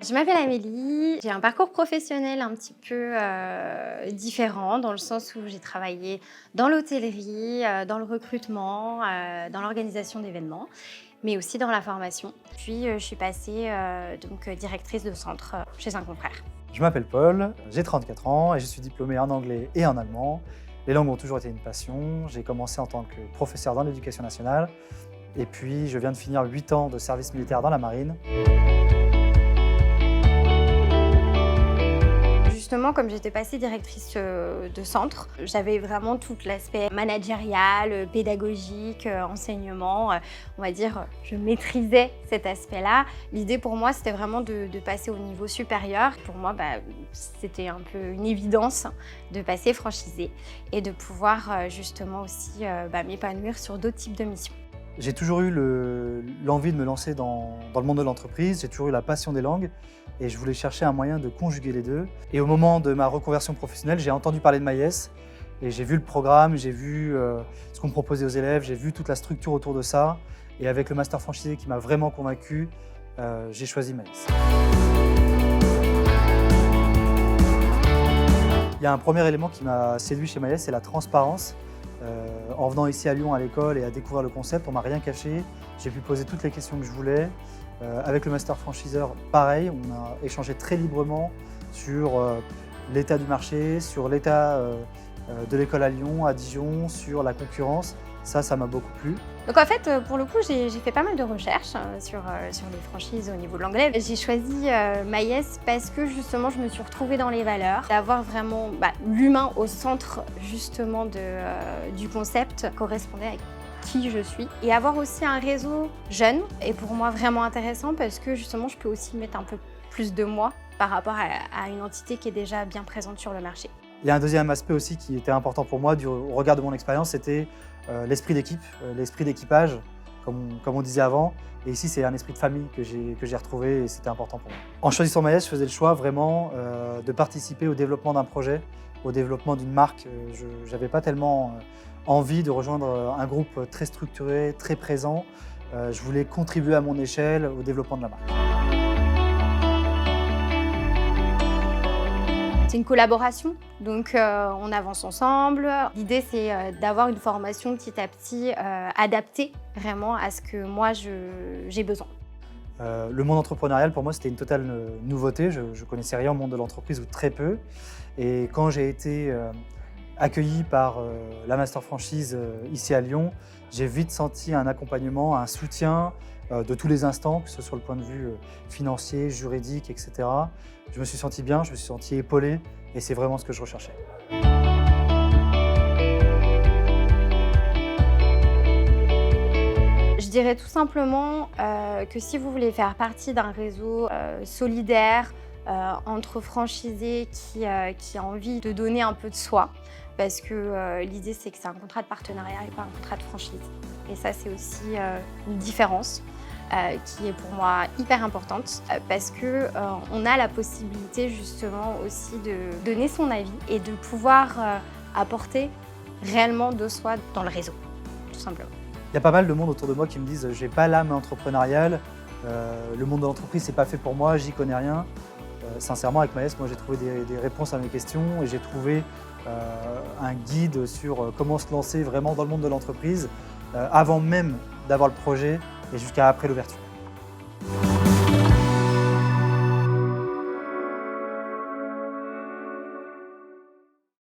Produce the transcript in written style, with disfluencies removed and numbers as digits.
Je m'appelle Amélie, j'ai un parcours professionnel un petit peu différent dans le sens où j'ai travaillé dans l'hôtellerie, dans le recrutement, dans l'organisation d'événements, mais aussi dans la formation. Puis je suis passée directrice de centre chez un confrère. Je m'appelle Paul, j'ai 34 ans et je suis diplômé en anglais et en allemand. Les langues ont toujours été une passion. J'ai commencé en tant que professeur dans l'éducation nationale et puis je viens de finir 8 ans de service militaire dans la marine. Justement, comme j'étais passée directrice de centre, j'avais vraiment tout l'aspect managérial, pédagogique, enseignement. On va dire, je maîtrisais cet aspect-là. L'idée pour moi, c'était vraiment de passer au niveau supérieur. Pour moi, c'était un peu une évidence de passer franchisé et de pouvoir justement aussi m'épanouir sur d'autres types de missions. J'ai toujours eu l'envie de me lancer dans le monde de l'entreprise, j'ai toujours eu la passion des langues et je voulais chercher un moyen de conjuguer les deux. Et au moment de ma reconversion professionnelle, j'ai entendu parler de Maïs et j'ai vu le programme, j'ai vu ce qu'on proposait aux élèves, j'ai vu toute la structure autour de ça. Et avec le master franchisé qui m'a vraiment convaincu, j'ai choisi Maïs. Il y a un premier élément qui m'a séduit chez Maïs, c'est la transparence. En venant ici à Lyon à l'école et à découvrir le concept, on m'a rien caché. J'ai pu poser toutes les questions que je voulais. Avec le master franchiseur, pareil, on a échangé très librement sur l'état du marché, sur l'état de l'école à Lyon, à Dijon, sur la concurrence. Ça m'a beaucoup plu. Donc en fait, pour le coup, j'ai fait pas mal de recherches sur les franchises au niveau de l'anglais. J'ai choisi Maïs parce que justement, je me suis retrouvée dans les valeurs, d'avoir vraiment l'humain au centre justement du concept correspondait à qui je suis. Et avoir aussi un réseau jeune est pour moi vraiment intéressant parce que justement, je peux aussi mettre un peu plus de moi par rapport à une entité qui est déjà bien présente sur le marché. Il y a un deuxième aspect aussi qui était important pour moi au regard de mon expérience, c'était l'esprit d'équipe, l'esprit d'équipage, comme on disait avant. Et ici, c'est un esprit de famille que j'ai retrouvé et c'était important pour moi. En choisissant Maïs, je faisais le choix vraiment de participer au développement d'un projet, au développement d'une marque. Je n'avais pas tellement envie de rejoindre un groupe très structuré, très présent. Je voulais contribuer à mon échelle au développement de la marque. C'est une collaboration, donc on avance ensemble. L'idée, c'est d'avoir une formation petit à petit adaptée vraiment à ce que moi j'ai besoin. Le monde entrepreneurial, pour moi, c'était une totale nouveauté. Je ne connaissais rien au monde de l'entreprise ou très peu. Et quand j'ai été accueilli par la Master Franchise ici à Lyon, j'ai vite senti un accompagnement, un soutien de tous les instants, que ce soit le point de vue financier, juridique, etc. Je me suis senti bien, je me suis senti épaulé et c'est vraiment ce que je recherchais. Je dirais tout simplement que si vous voulez faire partie d'un réseau solidaire, entre franchisés qui a envie de donner un peu de soi, parce que l'idée c'est que c'est un contrat de partenariat et pas un contrat de franchise. Et ça c'est aussi une différence qui est pour moi hyper importante parce qu'on a la possibilité justement aussi de donner son avis et de pouvoir apporter réellement de soi dans le réseau, tout simplement. Il y a pas mal de monde autour de moi qui me disent « j'ai pas l'âme entrepreneuriale, le monde de l'entreprise c'est pas fait pour moi, j'y connais rien ». Sincèrement, avec Maïs, moi j'ai trouvé des réponses à mes questions et j'ai trouvé un guide sur comment se lancer vraiment dans le monde de l'entreprise avant même d'avoir le projet et jusqu'à après l'ouverture.